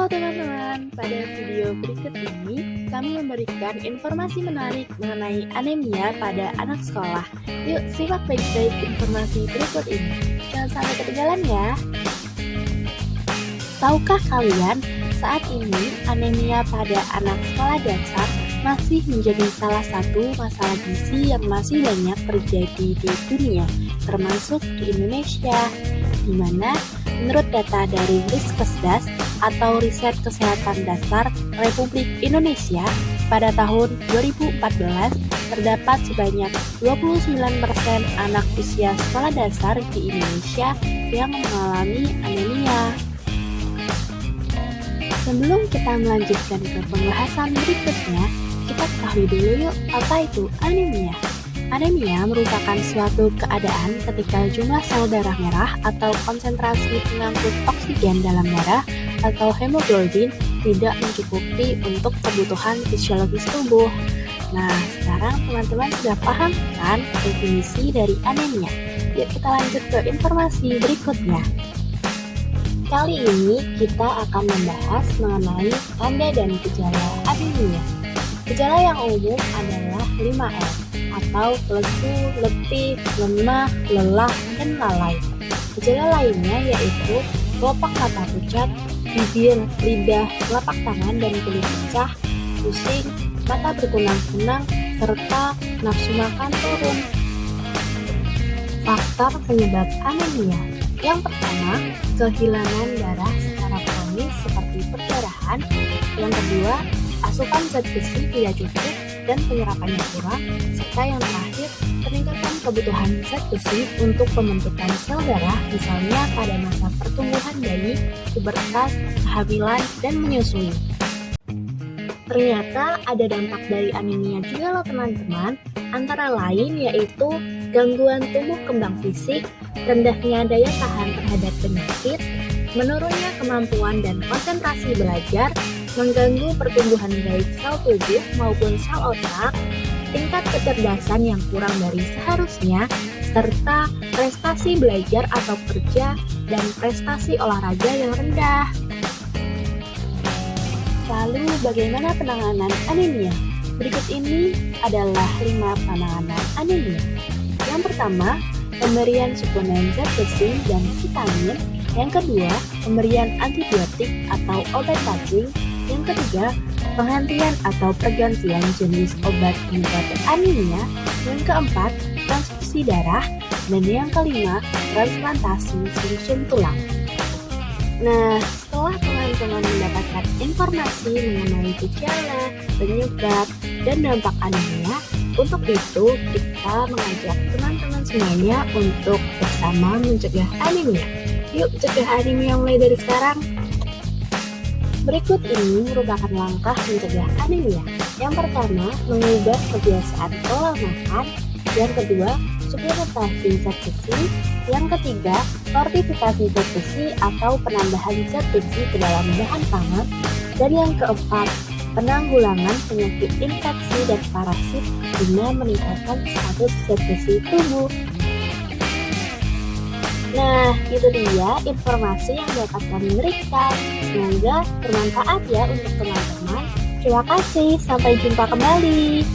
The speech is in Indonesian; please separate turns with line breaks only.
teman-teman, pada video berikut ini kami memberikan informasi menarik mengenai anemia pada anak sekolah. Yuk simak baik-baik informasi berikut ini. Jangan sampai ketinggalan ya. Tahukah kalian, saat ini anemia pada anak sekolah dasar masih menjadi salah satu masalah gizi yang masih banyak terjadi di dunia, termasuk di Indonesia, di mana menurut data dari Riskesdas atau Riset Kesehatan Dasar Republik Indonesia, pada tahun 2014 terdapat sebanyak 29% anak usia sekolah dasar di Indonesia yang mengalami anemia. Sebelum kita melanjutkan ke pembahasan berikutnya, kita ketahui dulu yuk apa itu anemia. Anemia merupakan suatu keadaan ketika jumlah sel darah merah atau konsentrasi pengangkut oksigen dalam darah atau hemoglobin tidak mencukupi untuk kebutuhan fisiologis tubuh. Nah, sekarang teman-teman sudah paham kan definisi dari anemia? Yuk kita lanjut ke informasi berikutnya. Kali ini kita akan membahas mengenai tanda dan gejala anemia. Gejala yang umum adalah 5L atau lesu, letih, lemah, lelah, dan lalai. Gejala lainnya yaitu kelopak mata pucat, bibir, lidah, telapak tangan dan kulit pecah, pusing, mata berkunang-kunang, serta nafsu makan turun. Faktor penyebab anemia. Yang pertama, kehilangan darah secara kronis seperti perdarahan. Yang kedua, asupan zat besi tidak cukup dan penyerapannya kurang, serta yang terakhir, peningkatan kebutuhan zat besi untuk pembentukan sel darah, misalnya pada masa pertumbuhan bayi, pubertas, kehamilan, dan menyusui. Ternyata ada dampak dari anemia juga loh teman-teman, antara lain yaitu gangguan tumbuh kembang fisik, rendahnya daya tahan terhadap penyakit, menurunnya kemampuan dan konsentrasi belajar, mengganggu pertumbuhan baik sel tubuh maupun sel otak, tingkat kecerdasan yang kurang dari seharusnya, serta prestasi belajar atau kerja dan prestasi olahraga yang rendah. Lalu bagaimana penanganan anemia? Berikut ini adalah 5 penanganan anemia. Yang pertama, pemberian suplemen zat besi dan vitamin. Yang kedua, pemberian antibiotik atau obat cacing. Yang ketiga, penghentian atau pergantian jenis obat penyebab anemia. Yang keempat, transfusi darah. Dan yang kelima, transplantasi sumsum tulang. Nah, setelah teman-teman mendapatkan informasi mengenai gejala, penyebab, dan dampak anemia, untuk itu kita mengajak teman-teman semuanya untuk bersama mencegah anemia. Yuk cegah anemia mulai dari sekarang. Berikut ini merupakan langkah mencegah anemia. Yang pertama, mengubah kebiasaan pola makan. Yang kedua, suplementasi zat besi. Yang ketiga, fortifikasi zat besi atau penambahan zat besi ke dalam bahan pangan. Dan yang keempat, penanggulangan penyakit infeksi dan parasit guna meningkatkan status zat besi tubuh. Nah, itu dia informasi yang dapat kami berikan. Semoga bermanfaat ya untuk teman-teman. Terima kasih, sampai jumpa kembali.